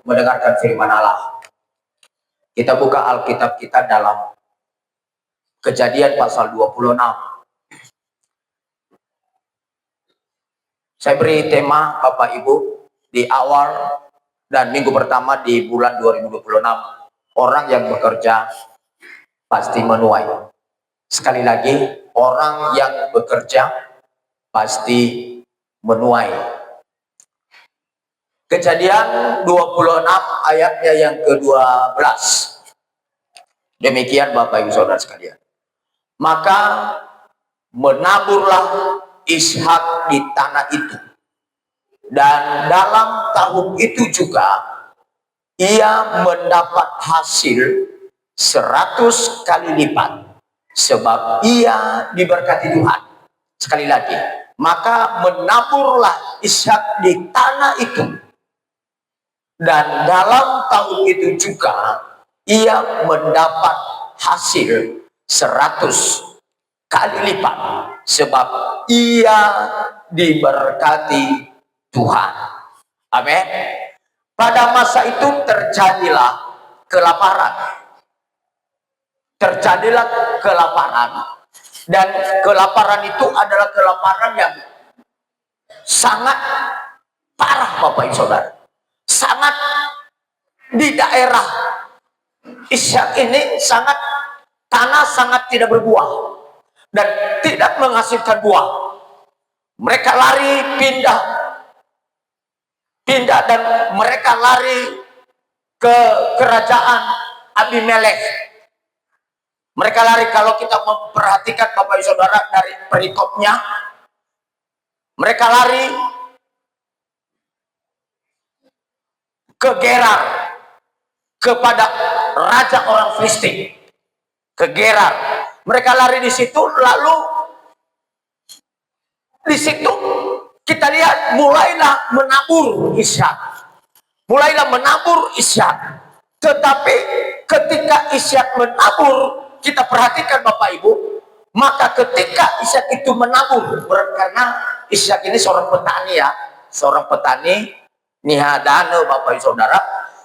mendengarkan firman Allah. Kita buka Alkitab kita dalam Kejadian pasal 26. Saya beri tema Bapak Ibu di awal dan minggu pertama di bulan 2026. Orang yang bekerja pasti menuai. Sekali lagi, orang yang bekerja pasti menuai. Kejadian 26 ayatnya yang ke-12. Demikian Bapak Ibu Saudara sekalian. Maka menaburlah Ishak di tanah itu. Dan dalam tahun itu juga ia mendapat hasil 100 kali lipat. Sebab ia diberkati Tuhan. Sekali lagi. Maka menaburlah Ishak di tanah itu. Dan dalam tahun itu juga ia mendapat hasil 100 kali lipat. Sebab ia diberkati Tuhan. Amin. Pada masa itu terjadilah kelaparan. Terjadilah kelaparan. Dan kelaparan itu adalah kelaparan yang sangat parah Bapak Ibu Saudara. Sangat di daerah Ishak ini tanah sangat tidak berbuah dan tidak menghasilkan buah. Mereka lari pindah dan mereka lari ke kerajaan Abimelek. Mereka lari, kalau kita memperhatikan Bapak Ibu Saudara dari perikopnya, mereka lari ke Gerar, kepada raja orang Filistin, ke Gerar. Mereka lari di situ, lalu di situ kita lihat mulailah menabur Ishak. Mulailah menabur Ishak. Tetapi ketika Ishak menabur, kita perhatikan Bapak Ibu, maka ketika Ishak itu menabur, karena Ishak ini seorang petani ya, seorang petani Nihadana Bapak Ibu Saudara.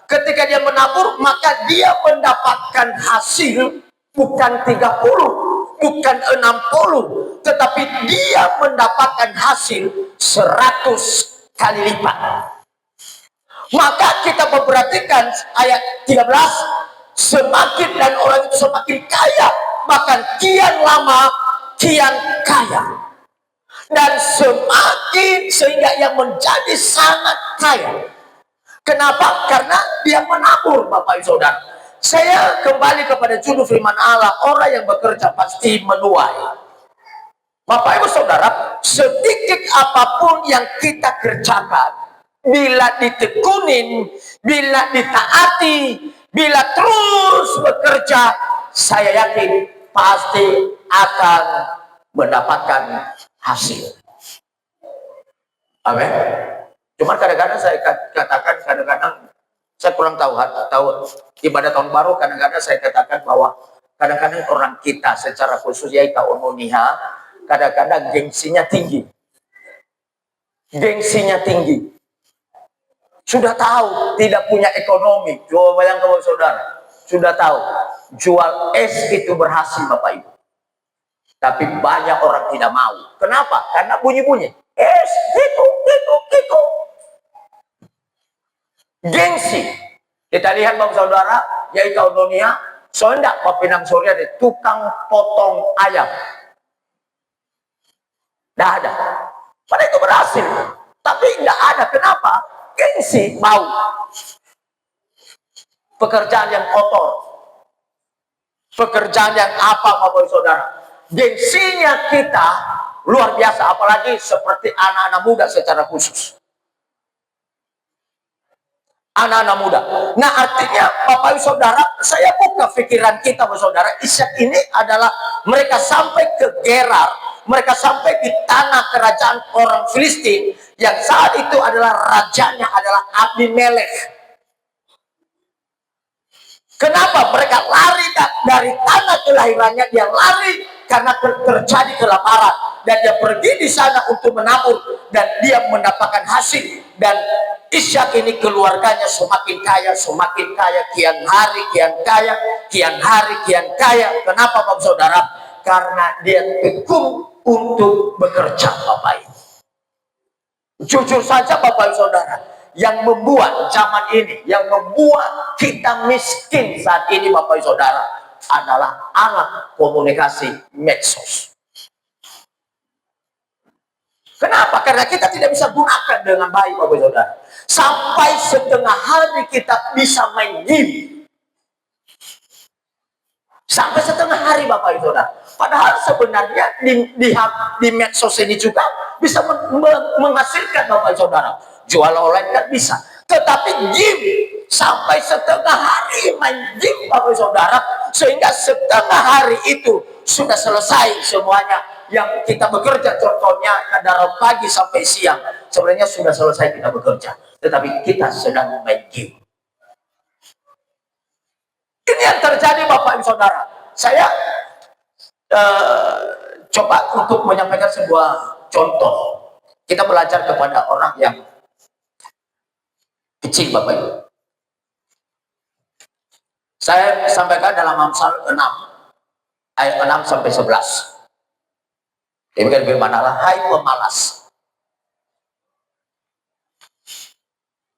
Ketika dia menabur, maka dia mendapatkan hasil bukan 30, bukan 60, tetapi dia mendapatkan hasil 100 kali lipat. Maka kita memperhatikan ayat 13, semakin dan orang itu semakin kaya, bahkan kian lama kian kaya. Dan semakin sehingga yang menjadi sangat kaya. Kenapa? Karena dia menabur Bapak Ibu Saudara. Saya kembali kepada judul firman Allah, orang yang bekerja pasti menuai. Bapak Ibu Saudara, sedikit apapun yang kita kerjakan, bila ditekunin, bila ditaati, bila terus bekerja, saya yakin pasti akan mendapatkan hasil. Amin. Cuma kadang-kadang saya katakan, kadang-kadang saya kurang tahu ibadah tahun baru. Kadang-kadang saya katakan bahwa kadang-kadang orang kita secara khusus yaitu Ononiha, kadang-kadang gengsinya tinggi. Gengsinya tinggi. Sudah tahu tidak punya ekonomi. Coba bayangkan Bapak Saudara. Sudah tahu jual es itu berhasil Bapak Ibu. Tapi banyak orang tidak mau. Kenapa? Karena bunyi-bunyi. Es, gitu. Gengsi. Kita lihat Bapak Saudara, yaitu dunia, soalnya Pak Pinang Surya ada tukang potong ayam. Tidak ada. Padahal itu berhasil. Tapi tidak ada. Kenapa? Gengsi, mau. Pekerjaan yang kotor. Pekerjaan yang apa Bapak Saudara? Gengsinya kita luar biasa, apalagi seperti anak-anak muda secara khusus. Anak-anak muda. Nah artinya Bapak Ibu Saudara, saya buka pikiran kita Bapak Saudara, Ishak ini adalah mereka sampai ke Gerar, mereka sampai di tanah kerajaan orang Filistin yang saat itu adalah rajanya adalah Abimelek. Kenapa mereka lari dari tanah kelahirannya? Dia lari karena terjadi kelaparan dan dia pergi di sana untuk menabur dan dia mendapatkan hasil Dan Ishak ini keluarganya semakin kaya, kian hari kian kaya, kian hari kian kaya. Kenapa Bapak Saudara? Karena dia tekun untuk bekerja, Bapak Ibu. Jujur saja Bapak Saudara, yang membuat zaman ini, yang membuat kita miskin saat ini Bapak Saudara, adalah alat komunikasi medsos. Kenapa? Karena kita tidak bisa gunakan dengan baik Bapak Saudara. Sampai setengah hari kita bisa main game. Sampai setengah hari Bapak Ibu Saudara. Padahal sebenarnya di medsos ini juga bisa menghasilkan Bapak Ibu Saudara. Jual online kan bisa. Tetapi game sampai setengah hari main game Bapak Ibu Saudara. Sehingga setengah hari itu sudah selesai semuanya. Yang kita bekerja contohnya dari pagi sampai siang. Sebenarnya sudah selesai kita bekerja. Tetapi kita sedang main game. Ini yang terjadi Bapak Ibu Saudara. Saya coba untuk menyampaikan sebuah contoh. Kita belajar kepada orang yang kecil Bapak Ibu. Saya sampaikan dalam Amsal 6 ayat 6 sampai 11. Demikian firman-Allah, hai pemalas.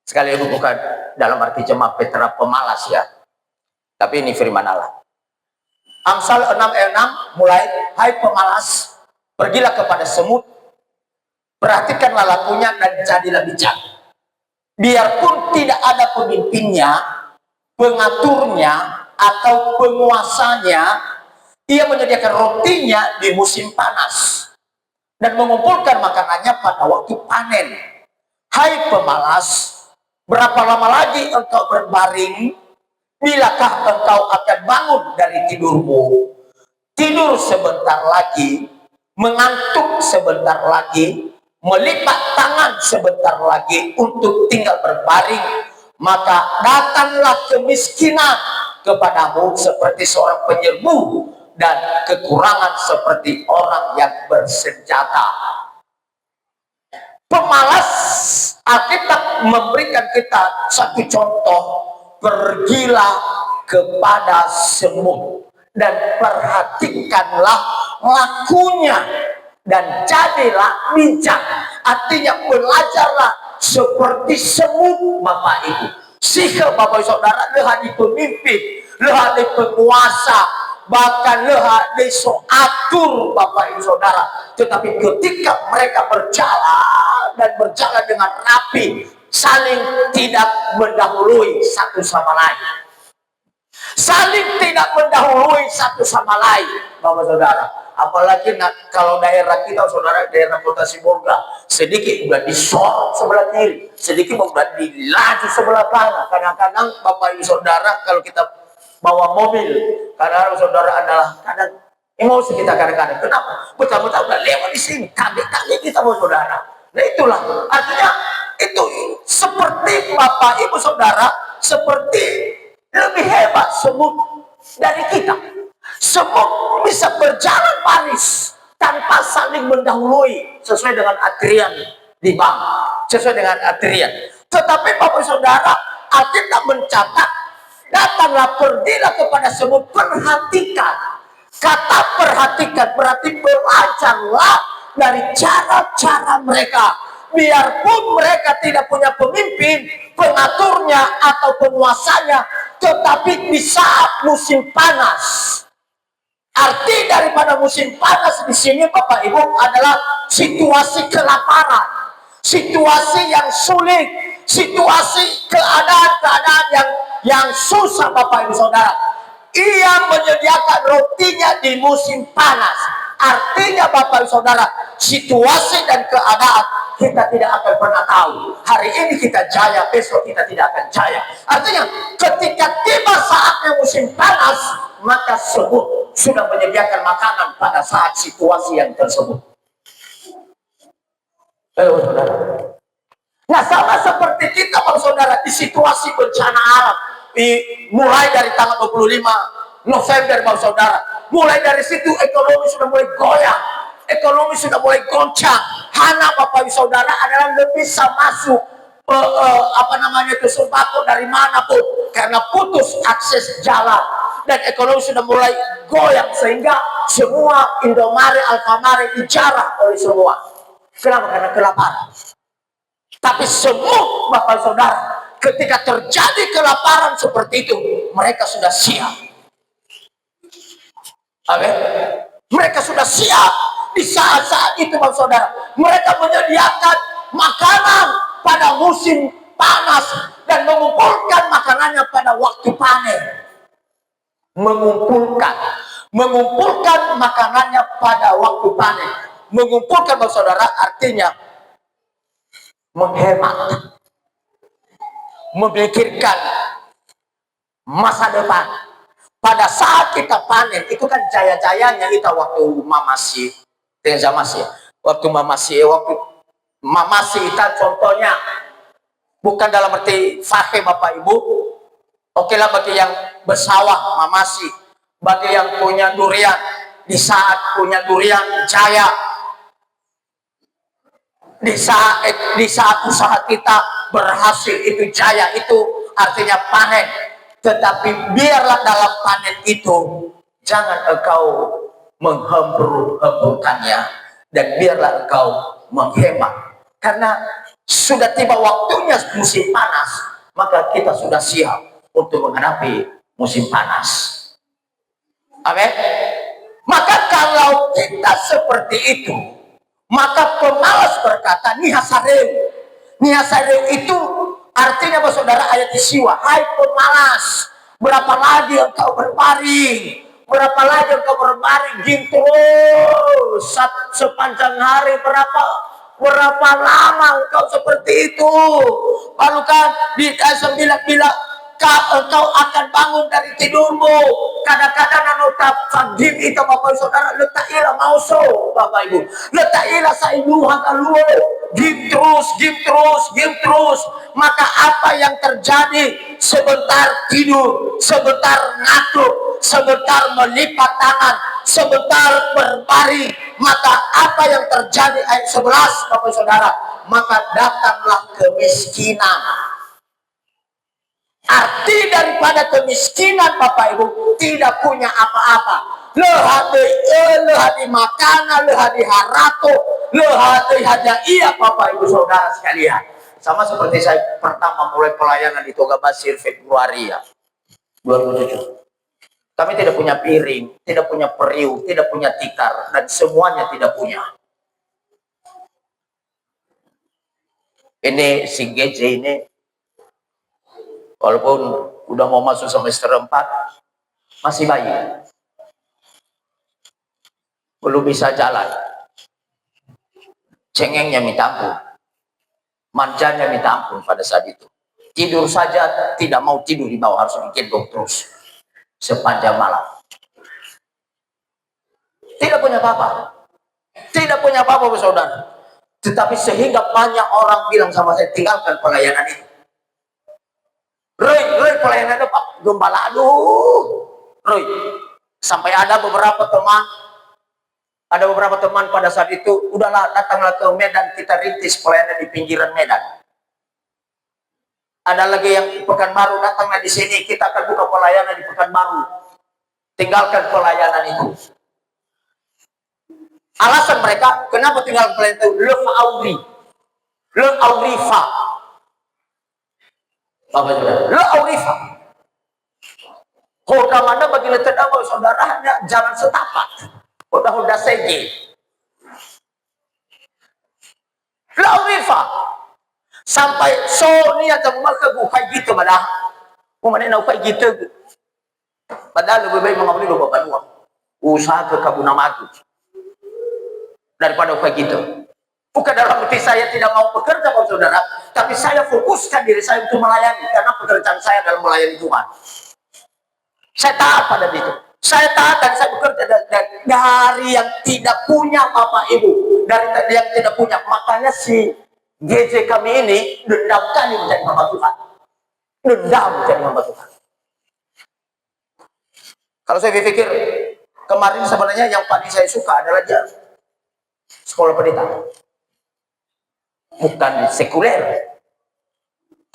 Sekali lagi bukan dalam arti jemaat Petra pemalas ya. Tapi ini firman Allah. Amsal 6 ayat 6 mulai, hai pemalas, pergilah kepada semut, perhatikanlah lakunya dan jadilah bijak. Biarpun tidak ada pemimpinnya, pengaturnya, atau penguasanya, ia menyediakan rotinya di musim panas dan mengumpulkan makanannya pada waktu panen. Hai pemalas, berapa lama lagi engkau berbaring? Bilakah engkau akan bangun dari tidurmu? Tidur sebentar lagi, mengantuk sebentar lagi, melipat tangan sebentar lagi untuk tinggal berbaring, maka datanglah kemiskinan kepadamu seperti seorang penyerbu dan kekurangan seperti orang yang bersenjata. Pemalas, Alkitab memberikan kita satu contoh. Pergilah kepada semut dan perhatikanlah lakunya dan jadilah bijak. Artinya belajarlah seperti semut Bapak Ibu. Sehingga Bapak Saudara leha di pemimpin, leha di penguasa, bahkan leha di atur Bapak Ibu Saudara. Tetapi ketika mereka berjalan dan berjalan dengan rapi, saling tidak mendahului satu sama lain. Saling tidak mendahului satu sama lain, Bapak Saudara. Apalagi kalau daerah kita, Saudara, daerah Kota Sibolga, sedikit udah disorot sebelah kiri, sedikit udah dilaju sebelah kanan. Kadang-kadang Bapak Ibu Saudara, kalau kita bawa mobil, kadang-kadang Saudara adalah kadang emosi kita kadang-kadang. Kenapa? Betul-betul udah lewat di sini, kaget-kaget kita Bapak Saudara. Nah itulah artinya itu seperti Bapak Ibu Saudara, seperti lebih hebat semut dari kita. Semut bisa berjalan baris tanpa saling mendahului sesuai dengan antrian di bank, sesuai dengan antrian. Tetapi Bapak Saudara, Alkitab mencatat, datanglah pergilah kepada semut, perhatikan. Kata perhatikan berarti belajarlah dari cara-cara mereka. Biarpun mereka tidak punya pemimpin, pengaturnya atau penguasanya, tetapi di saat musim panas. Arti daripada musim panas di sini Bapak Ibu adalah situasi kelaparan, situasi yang sulit, situasi keadaan-keadaan yang susah Bapak Ibu Saudara. Ia menyediakan rotinya di musim panas. Artinya Bapak Ibu Saudara, situasi dan keadaan kita tidak akan pernah tahu. Hari ini kita jaya, besok kita tidak akan jaya. Artinya ketika tiba saatnya musim panas, maka semut sudah menyediakan makanan pada saat situasi yang tersebut. Saudara. Nah sama seperti kita Bapak Saudara di situasi bencana alam, mulai dari tanggal 25 November Bapak Saudara, mulai dari situ ekonomi sudah mulai goyang, ekonomi sudah mulai goncang. Hana Bapak Ibu Saudara adalah lebih bisa masuk apa namanya itu sembako dari manapun karena putus akses jalan dan ekonomi sudah mulai goyang sehingga semua Indomaret, Alfamart dijarah oleh semua. Kenapa? Karena kelaparan. Tapi semua Bapak Saudara, ketika terjadi kelaparan seperti itu, mereka sudah siap. Amin. Mereka sudah siap di saat-saat itu Bapak Saudara. Mereka menyediakan makanan pada musim panas dan mengumpulkan makanannya pada waktu panen. Mengumpulkan makanannya pada waktu panen. Mengumpulkan Bapak Saudara artinya menghemat, memikirkan masa depan. Pada saat kita panen itu kan jaya-jayanya kita waktu mamasi, waktu mamasi kita contohnya bukan dalam arti fakih Bapak Ibu. Oke lah bagi yang bersawah mamasi, bagi yang punya durian di saat punya durian jaya. Di saat usaha kita berhasil itu jaya, itu artinya panen. Tetapi biarlah dalam panen itu jangan engkau menghembur-hemburkannya dan biarlah engkau menghemat. Karena sudah tiba waktunya musim panas, maka kita sudah siap untuk menghadapi musim panas. Amin. Maka kalau kita seperti itu, maka pemalas berkata nihasareu. Nihasareu itu artinya Bapak Saudara ayat isiwa, hai pemalas, berapa lagi engkau berbaring, berapa lagi engkau berbaring gitu sepanjang hari, berapa lama engkau seperti itu. Lalu kan bila engkau akan bangun dari tidurmu, kadang-kadang nota fagim itu Bapak Saudara letak ilah mauso Bapak Ibu, letak ilah sailuhan kaluo, gim terus, maka apa yang terjadi? Sebentar tidur, sebentar ngantuk, sebentar melipat tangan, sebentar berbaring, maka apa yang terjadi? Ayat 11 Bapak Saudara, maka datanglah kemiskinan. Arti daripada kemiskinan Bapak Ibu, tidak punya apa-apa. Lehadi makanan, lehadi harato, lehadi haja iya Bapak Ibu Saudara sekalian. Sama seperti saya pertama mulai pelayanan di Toga Basir Februari ya 2007. Kami tidak punya piring, tidak punya periuk, tidak punya tikar, dan semuanya tidak punya. Ini si GJ ini walaupun udah mau masuk semester 4 masih bayi, belum bisa jalan, cengengnya minta ampun, manjanya minta ampun pada saat itu. Tidur saja tidak mau tidur di bawah, harus digendong terus sepanjang malam. Tidak punya apa-apa, tidak punya apa-apa Saudara. Tetapi sehingga banyak orang bilang sama saya, tinggalkan pelayanan ini. Roy pelayanan itu Pak Gembala, aduh Roy. Sampai ada beberapa teman pada saat itu, udahlah datanglah ke Medan, kita rintis pelayanan di pinggiran Medan. Ada lagi yang Pekanbaru, datanglah di sini, kita akan buka pelayanan di Pekanbaru. Tinggalkan pelayanan itu. Alasan mereka kenapa tinggal pelayanan itu, le aurifa. Bapak Saudara, le aurifa. Hoda mana bagi letak saudaranya jangan setapak. Hoda segi. Le aurifa. Sampai so ni aja mereka bukai gitu malah. Umane na ukai gitu. Padahal lebih baik mengabdi dua bapak dua. Usaha ke kabuna maju daripada ukai gitu. Bukan dalam arti saya tidak mau bekerja Bapak Saudara, tapi saya fokuskan diri saya untuk melayani karena pekerjaan saya adalah melayani Tuhan. Saya taat pada itu. Saya taat dan saya bekerja dari yang tidak punya Bapak Ibu, dari yang tidak punya. Makanya si GJ kami ini dendam kali menjadi hamba Tuhan. Dendam menjadi hamba Tuhan. Kalau saya pikir kemarin sebenarnya yang paling saya suka adalah sekolah pendeta. Bukan sekuler.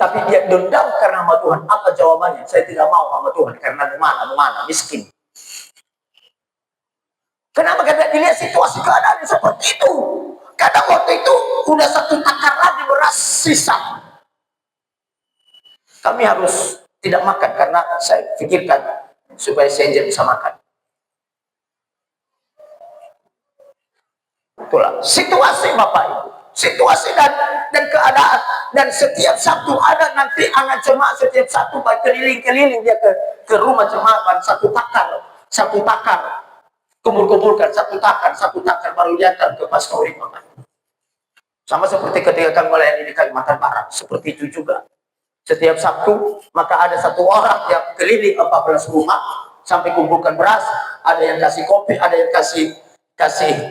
Tapi dia dendam karena hamba Tuhan. Apa jawabannya? Saya tidak mau hamba Tuhan karena mana miskin. Kenapa? Karena dilihat situasi keadaan seperti itu. Kadang waktu itu udah satu takar lagi beras sisa. Kami harus tidak makan karena saya pikirkan supaya saya bisa makan. Itulah situasi Bapak Ibu, situasi dan keadaan. Dan setiap Sabtu ada nanti anak jemaat setiap Sabtu keliling-keliling dia ke rumah jemaat, satu takar kumpul-kumpulkan satu takar baru diantar ke pastorik Bapak. Sama seperti ketika kami melayani di Kalimantan Barat, seperti itu juga. Setiap Sabtu maka ada satu orang yang keliling 14 rumah sampai kumpulkan beras, ada yang kasih kopi, ada yang kasih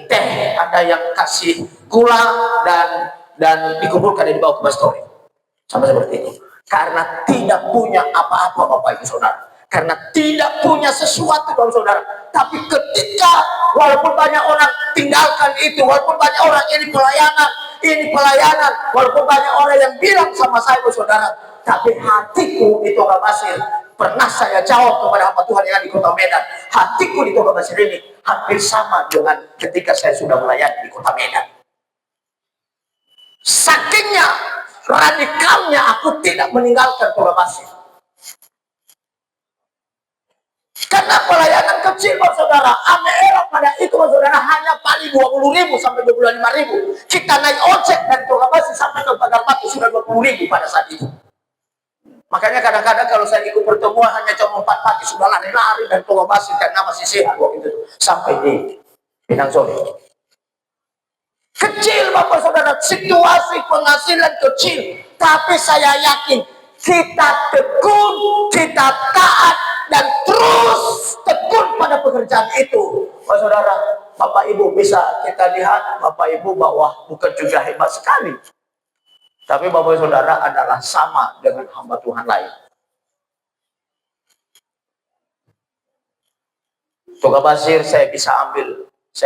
teh, ada yang kasih gula dan dikumpulkan dan dibawa ke pastorik. Sama seperti itu. Karena tidak punya apa-apa Bapak Ibu Saudara. Karena tidak punya sesuatu Bapak Saudara. Tapi ketika walaupun banyak orang tinggalkan itu, walaupun banyak orang ini pelayanan, walaupun banyak orang yang bilang sama saya Bapak Saudara, tapi hatiku di Toga Basir, pernah saya jawab kepada hamba Tuhan yang ada di Kota Medan, hatiku di Toga Basir ini hampir sama dengan ketika saya sudah melayani di Kota Medan. Sakingnya radikalnya aku tidak meninggalkan Toga Basir. Karena pelayanan kecil Bapak Saudara, Ameera pada itu Bapak Saudara hanya paling 20.000 sampai 25.000. Kita naik ojek dari Toga Basir sampai ke Pagar Batu sudah 20.000 pada saat itu. Makanya kadang-kadang kalau saya ikut pertemuan hanya jam 4 pagi sudah lari-lari dan Toga Basir karena masih sehat waktu itu sampai di Pinang sore. Kecil Bapak Saudara, situasi penghasilan kecil, tapi saya yakin kita tekun, kita taat dan terus tekun pada pekerjaan itu. Bapak Saudara, Bapak Ibu bisa kita lihat Bapak Ibu bahwa bukan juga hebat sekali. Tapi Bapak Saudara adalah sama dengan hamba Tuhan lain. Toga Basir saya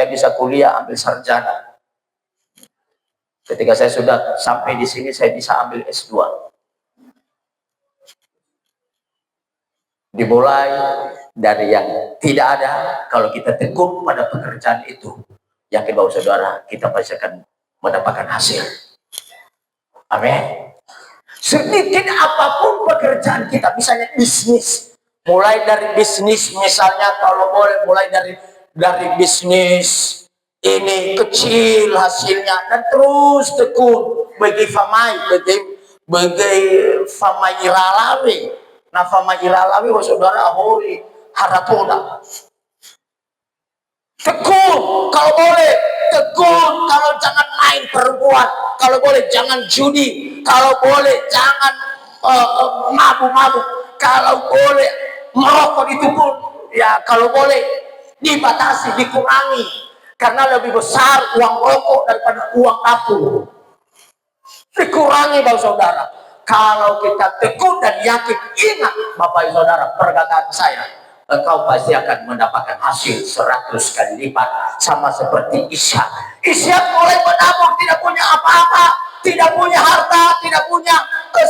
bisa kuliah, ambil sarjana. Ketika saya sudah sampai di sini, saya bisa ambil S2. Dimulai dari yang tidak ada, kalau kita tekun pada pekerjaan itu, yakin Bapak Saudara, kita pasti akan mendapatkan hasil. Amin. Sedikit apapun pekerjaan kita, misalnya bisnis, mulai dari bisnis, misalnya kalau boleh mulai dari bisnis ini kecil hasilnya dan terus tekun bagi famai iralawi. Nah famai iralawi Bapak Saudara ahori harapoda. Tekun kalau boleh, tekun kalau jangan main perempuan, kalau boleh jangan judi, kalau boleh jangan mabuk-mabuk, kalau boleh merokok itu pun ya kalau boleh dibatasi, dikurangi, karena lebih besar uang rokok daripada uang dapur. Dikurangi Bapak Saudara. Kalau kita tekun dan yakin, ingat Bapak Ibu Saudara, perkataan saya, engkau pasti akan mendapatkan hasil 100 kali lipat, sama seperti Ishak. Ishak mulai menabur, tidak punya apa-apa, tidak punya harta, tidak punya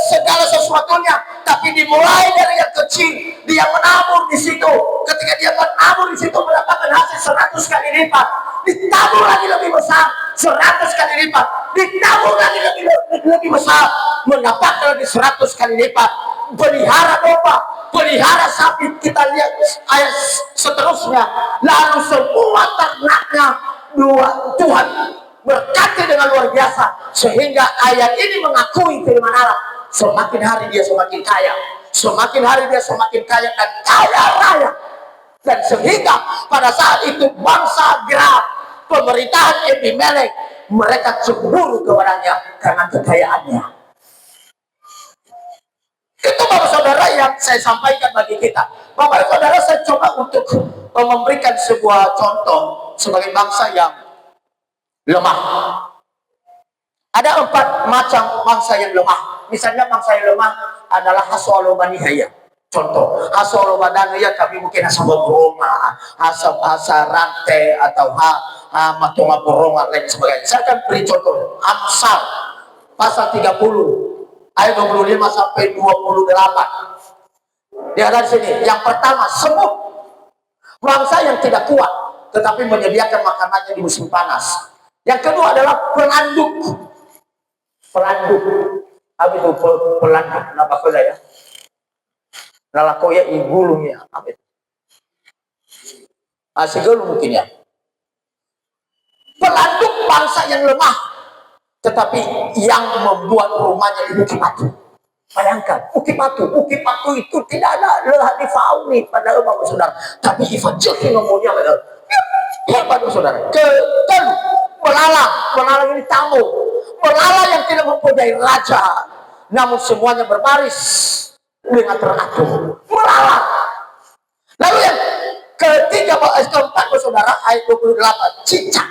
segala sesuatunya, tapi dimulai dari yang kecil, dia menabur di situ. Ketika dia menabur di situ mendapatkan hasil 100 kali lipat, ditabur lagi lebih besar 100 kali lipat, ditabur lagi lebih besar, mendapatkan lagi 100 kali lipat. Pelihara domba, pelihara sapi, kita lihat ayat seterusnya. Lalu semua ternaknya Tuhan berkati dengan luar biasa, sehingga ayat ini mengakui firman Allah. Semakin hari dia semakin kaya, semakin hari dia semakin kaya dan kaya raya. Dan sehingga pada saat itu bangsa Gerar, pemerintahan Abimelek, mereka cemburu kepadanya karena kekayaannya. Itu Bapak Saudara yang saya sampaikan bagi kita. Bapak Saudara, saya coba untuk memberikan sebuah contoh sebagai bangsa yang lemah. Ada 4 macam bangsa yang lemah. Misalnya bangsa yang lemah adalah Hasolo Banihaya. Contoh, Hasolo Banihaya kami mungkin asa boronga, asa rantai atau matunga boronga lain sebagainya. Saya akan beri contoh. Amsal pasal 30 ayat 25 sampai 28. Dia ada di sini. Yang pertama, semut, bangsa yang tidak kuat tetapi menyediakan makanannya di musim panas. Yang kedua adalah pelanduk. Pelanduk. Apa itu pelanduk? Kenapa kau ya? Nalakoya igulungnya. Apa itu? Segala mungkin ya. Pelanduk bangsa yang lemah tetapi yang membuat rumahnya di bukit batu. Bayangkan, bukit batu itu tidak ada lelah di fauni padahal Bapak Saudara, tapi evangelii nomornya padahal hebat Bapak Saudara. Kedua, belalang ini tamu, belalang yang tidak mempunyai raja, namun semuanya berbaris dengan teratur. Belalang. Lalu yang ketiga, keempat Bapak Saudara, ayat 28, cicak.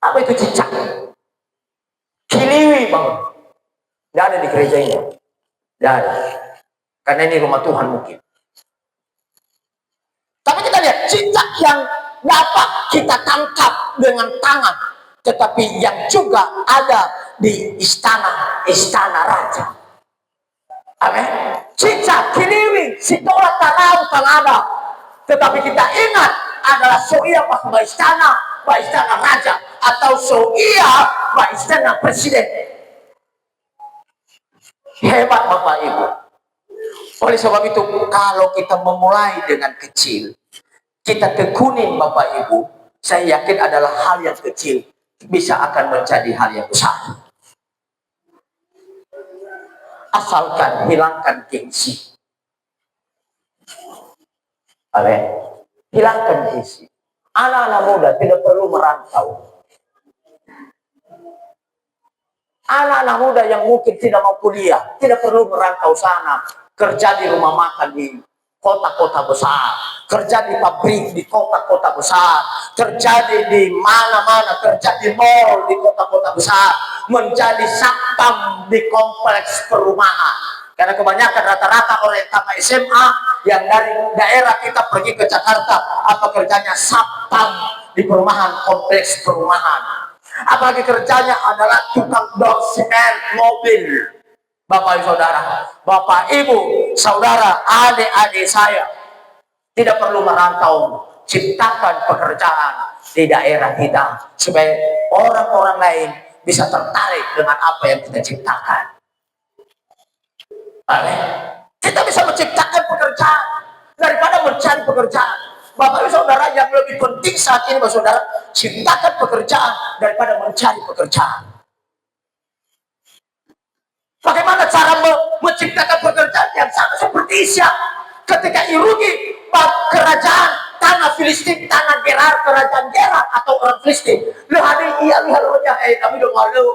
Apa itu cicak? Kiliwi Bang. Tidak ada di gereja ini. Tidak ada. Karena ini rumah Tuhan mungkin. Tapi kita lihat cicak yang dapat kita tangkap dengan tangan. Tetapi yang juga ada di istana raja. Amin. Cicak, kiliwi, sitola tanau ada. Tetapi kita ingat adalah soia pas istana raja. Atau soia pas istana presiden. Hebat Bapak Ibu. Oleh sebab itu, kalau kita memulai dengan kecil, kita tekunin Bapak Ibu, saya yakin adalah hal yang kecil bisa akan menjadi hal yang besar. Asalkan hilangkan gengsi. Amin. Hilangkan gengsi. Anak-anak muda tidak perlu merantau. Anak-anak muda yang mungkin tidak mau kuliah, tidak perlu merantau sana, kerja di rumah makan di kota-kota besar, kerja di pabrik di kota-kota besar, kerja di mana-mana, kerja di mall di kota-kota besar, menjadi satpam di kompleks perumahan. Karena kebanyakan rata-rata orang tamat SMA yang dari daerah kita pergi ke Jakarta, apa kerjanya satpam di perumahan, kompleks perumahan. Apalagi kerjanya adalah tukang dor semen mobil. Bapak Ibu Saudara, Bapak Ibu Saudara, adik-adik saya tidak perlu merantau, ciptakan pekerjaan di daerah kita supaya orang-orang lain bisa tertarik dengan apa yang kita ciptakan. Amin. Kita bisa menciptakan pekerjaan daripada mencari pekerjaan. Bapak Ibu Saudara, yang lebih penting saat ini Bapak Saudara, ciptakan pekerjaan daripada mencari pekerjaan. Bagaimana cara menciptakan pekerjaan yang sama seperti Ishak ketika irugi kerajaan tanah Filistin, tanah Gerar, kerajaan Gerar atau orang Filistin. Lihat lihatnya, kami udah malu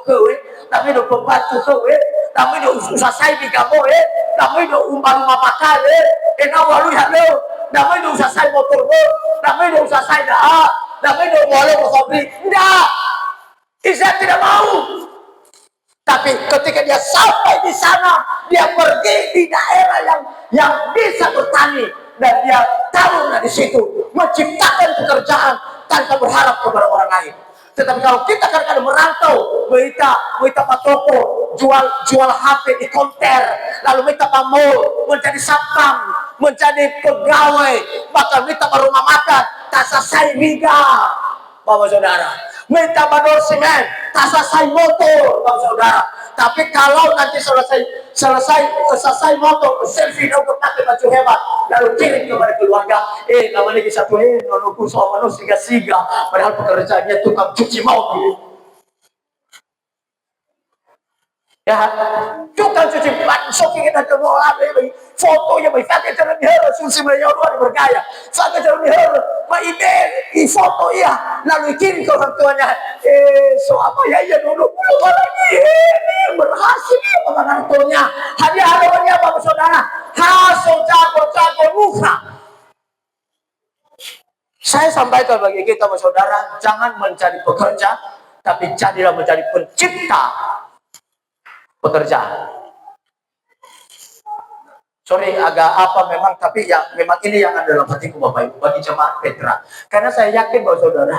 kami udah pembantu kami udah susah saya di kamu kami udah rumah makan walu ya kami udah usah saya motor kami udah usah saya kami udah boleh berkobri. Tidak, Ishak tidak mau. Tapi ketika dia sampai di sana, dia pergi di daerah yang bisa bertani dan dia taruhlah di situ, menciptakan pekerjaan tanpa berharap kepada orang lain. Tetapi kalau kita kadang-kadang merantau, kita pak toko, jual HP di konter, lalu kita pak mall, menjadi satpam, menjadi pegawai, bahkan kita pak rumah makan, tak selesai miga, Bapak Saudara. Minta bador semen, tak selesai motor, Bapak Saudara. Tapi kalau nanti selesai motor, selfie dong pakai baju hebat, lalu kirim kepada keluarga, namanya kisah tuh, nonton sama siga-siga, padahal pekerjaannya tukang cuci mobil. Ya, tukang cuci mobil, soking kita coba fotonya baik, kakek jangan diharap, susi beliau luar bergaya, kakek jangan diharap, Pak Ibe, foto ya, lalu kirim ke orang tuanya, so apa ya dulu lagi, berhasil orang tuanya, hadiah hadiahnya Bapak Saudara, hasil jago-jago muka. Saya sampaikan bagi kita Bapak Saudara, jangan mencari pekerja, tapi jadilah menjadi pencipta pekerjaan. Sorry agak apa memang, tapi ya memang ini yang ada dalam hatiku Bapak Ibu bagi jemaat Petra. Karena saya yakin Bapak Saudara,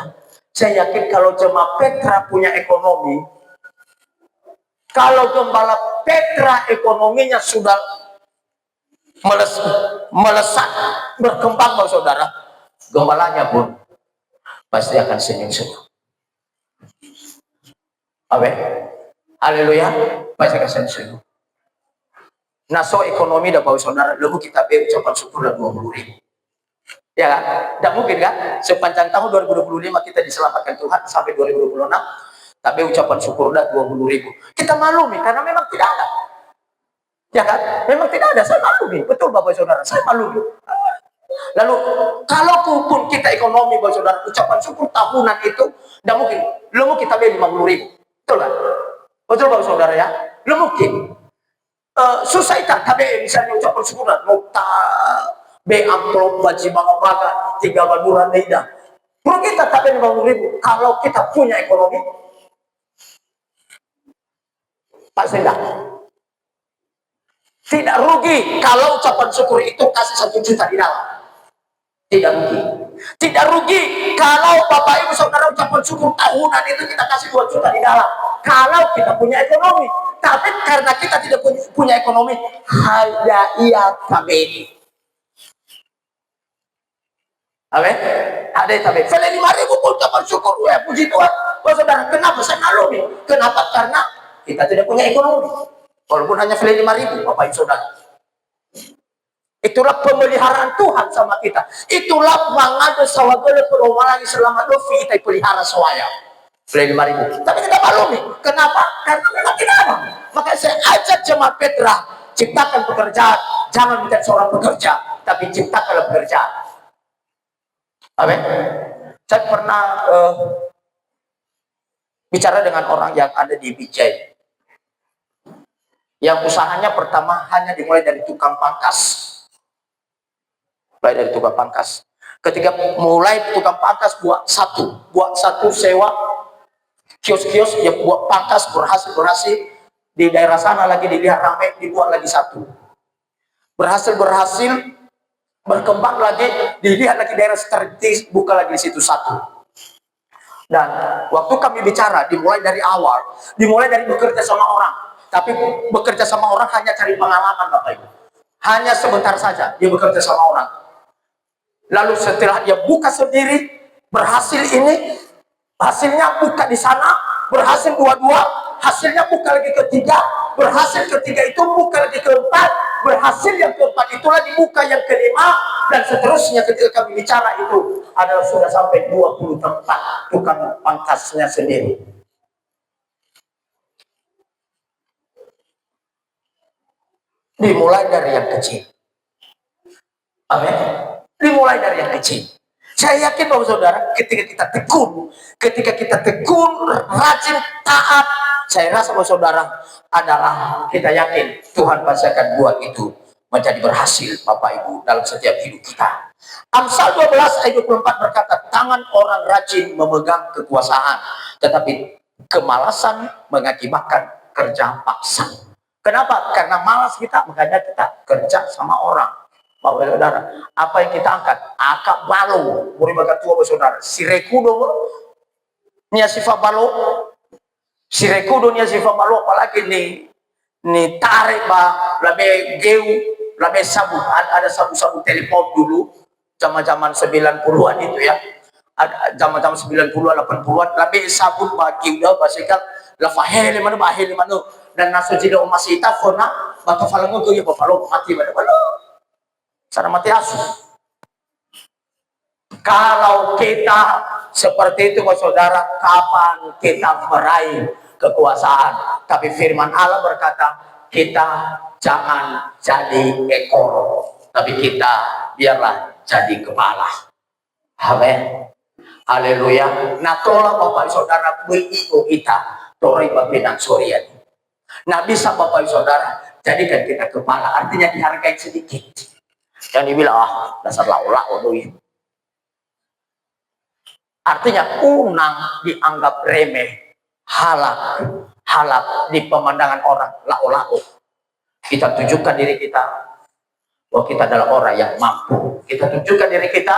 saya yakin kalau jemaat Petra punya ekonomi, Kalau gembala Petra ekonominya sudah melesat, berkembang, saudara, gembalanya pun pasti akan senyum-senyum. Amin. Haleluya. Pasti akan senyum-senyum. Nah, so ekonomi dah saudara, lalu kita beri ucapan syukur dan 20.000. Ya kan? Tidak mungkin kan? Sepanjang tahun 2025 kita diselamatkan Tuhan sampai 2026. Tapi ucapan syukur dah 20.000. Kita maklumi karena memang tidak ada. Ya kan? Memang tidak ada. Saya maklumi. Betul Bapak Saudara, saya maklumi. Lalu kalau pun kita ekonomi Bapak Saudara, ucapan syukur tahunan itu tidak mungkin. Lalu kita beli 50.000. Betul kan? Betul Bapak Saudara ya? Lalu mungkin. Susah itu. Tapi misalnya ucapan syukur nota be amplop baji baga-baga 3 baduran tidak. Perlu kita tapi 50.000 kalau kita punya ekonomi. Pak Senda, tidak rugi kalau ucapan syukur itu kasih 1 juta di dalam. Tidak rugi. Tidak rugi kalau Bapak Ibu Saudara ucapan syukur tahunan itu kita kasih 2 juta di dalam. Kalau kita punya ekonomi. Tapi karena kita tidak punya ekonomi, hanya ia kami. Amin. Ada tapi. Saya 5.000 pun ucapan syukur. Puji Tuhan. Saudara, kenapa saya maklumi? Kenapa? Karena kita tidak punya ekonomi. Walaupun hanya 5.000, Bapak Ibu Saudara. Itulah pemeliharaan Tuhan sama kita. Itulah mangada sawagala pelomalangi selama dovi kita pelihara sawaya. 5.000. Tapi kita maklumi. Kenapa? Karena memang tidak ada. Maka saya ajak jemaat Petra, ciptakan pekerjaan. Jangan menjadi seorang pekerja, tapi ciptakanlah pekerjaan. Amin. Saya pernah bicara dengan orang yang ada di Bijay, yang usahanya pertama hanya dimulai dari tukang pangkas. Mulai dari tukang pangkas. Ketika mulai tukang pangkas buat satu sewa kios-kios, ya buat pangkas berhasil di daerah sana lagi dilihat ramai, dibuat lagi satu. Berhasil berkembang lagi, dilihat lagi daerah strategis, buka lagi di situ satu. Dan waktu kami bicara, dimulai dari awal, dimulai dari bekerja sama orang. Tapi bekerja sama orang hanya cari pengalaman Bapak Ibu. Hanya sebentar saja dia bekerja sama orang. Lalu setelah dia buka sendiri, berhasil ini, hasilnya buka di sana, berhasil dua-dua, hasilnya buka lagi ketiga, berhasil ketiga itu buka lagi keempat, berhasil yang keempat itulah dibuka yang kelima, dan seterusnya. Ketika kami bicara itu adalah sudah sampai 20 tempat tukang pangkasnya sendiri. Dimulai dari yang kecil. Amin. Dimulai dari yang kecil. Saya yakin Bapak Saudara, ketika kita tekun, rajin, taat, saya rasa Bapak Saudara adalah kita yakin Tuhan pasti akan buat itu menjadi berhasil Bapak Ibu dalam setiap hidup kita. Amsal 12 ayat 24 berkata, tangan orang rajin memegang kekuasaan, tetapi kemalasan mengakibatkan kerja paksa. Kenapa? Karena malas kita, makanya kita kerja sama orang. Bapak Saudara, apa yang kita angkat? Akak balo, boleh baga tua Bapak Saudara. Sirekudo nia sifa balo. Sirekudo nia sifa balo, apalagi ni tarik ba, labe geu, labe sabu. Ada sabu-sabu telepon dulu, zaman-zaman 90-an itu ya. Ada zaman-zaman 90-an, 80-an, labe sabun ba geu dah basikal, la fahele mana bahele mana. Dan naso jida umasita kona, batu falango ko ya bapalo mati mana balo. Sana mati asu. Kalau kita seperti itu Bapak Saudara, kapan kita meraih kekuasaan? Tapi firman Allah berkata, kita jangan jadi ekor, tapi kita biarlah jadi kepala. Amin. Haleluya. Nah, tolong Bapak Saudara beri kita tori babinan sorian. Nah, bisa Bapak Saudara jadikan kita kepala, artinya dihargai sedikit. Yang dibilang, dasar lau-lau doi. Artinya unang dianggap remeh, halak di pemandangan orang, lau-lau. Kita tunjukkan diri kita bahwa kita adalah orang yang mampu. Kita tunjukkan diri kita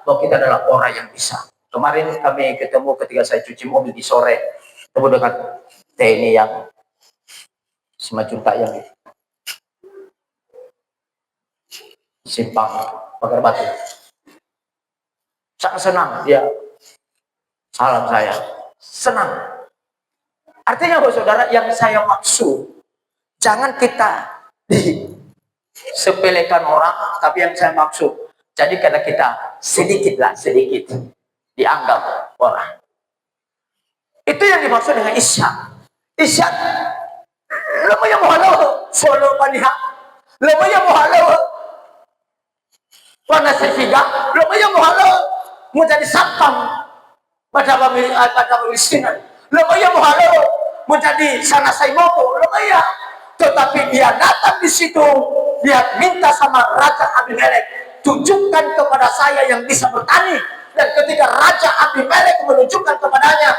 bahwa kita adalah orang yang bisa. Kemarin kami ketemu ketika saya cuci mobil di sore, ketemu dengan TNI yang 5 juta yang simpang Pagar Batu. Sangat senang dia. Salam saya. Senang. Artinya Bapak Saudara, yang saya maksud, jangan kita disepelekan orang, tapi yang saya maksud, jadi karena kita sedikit dianggap orang. Itu yang dimaksud dengan Ishak. Ishak, lemaya mohalo, solo paniha, lemaya mohalo, warna sefiga, lemaya mohalo, menjadi sapam pada pemilihan, lemaya mohalo, menjadi sana saimopo, lemaya. Tetapi dia datang di situ, dia minta sama Raja Abimelek, tunjukkan kepada saya yang bisa bertani. Dan ketika Raja Abimelek menunjukkan kepadanya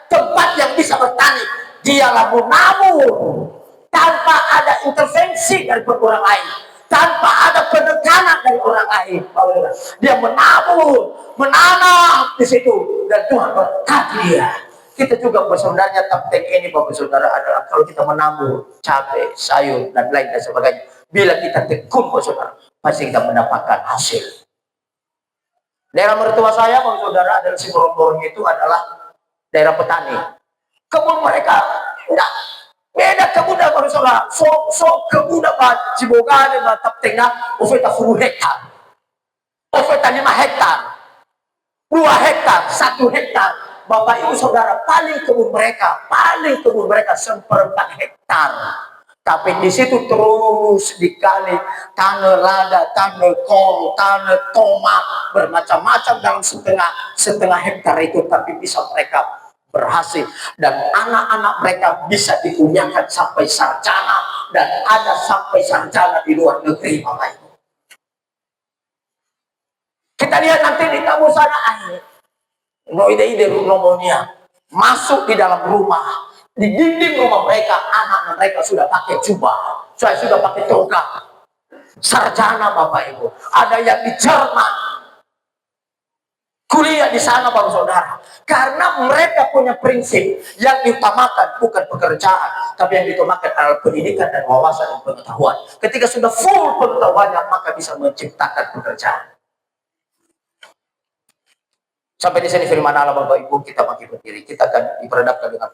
tempat yang bisa bertani, dialah menabur tanpa ada intervensi dari orang lain, tanpa ada penekanan dari orang lain. Dia menabur, menanam di situ, dan Tuhan berkati dia. Kita juga bersaudara, taktik ini Bapak Saudara adalah kalau kita menabur cabai, sayur, dan lain dan sebagainya, bila kita tekun Bapak Saudara, pasti kita mendapatkan hasil. Daerah mertua saya Bapak Saudara adalah si Borong-Borong, itu adalah daerah petani. Kebun mereka enggak beda kebun Bapak Saudara. So kebun apa Ciboga de Batap Tengah, ofeta 10 hektar. Ofeta 5 hektar. 2 hektar, 1 hektar. Bapak Ibu Saudara, paling kebun mereka 1/4 hektar. Tapi di situ terus dikali tanah lada, tanah kol, tanah tomat, bermacam-macam dalam setengah hektar itu, tapi bisa mereka berhasil, dan anak-anak mereka bisa dikuliahkan sampai sarjana, dan ada sampai sarjana di luar negeri, Bapak Ibu. Kita lihat nanti di tamu sana ide pneumonia masuk di dalam rumah, di dinding rumah mereka, anak-anak mereka sudah pakai jubah, sudah pakai toga, sarjana Bapak Ibu. Ada yang di Jerman kuliah di sana Bapak Saudara, karena mereka punya prinsip yang diutamakan bukan pekerjaan, tapi yang diutamakan adalah pendidikan dan wawasan dan pengetahuan. Ketika sudah full pengetahuannya, maka bisa menciptakan pekerjaan. Sampai di sini firman Allah Bapak Ibu, kita makin berdiri, kita akan diperhadapkan dengan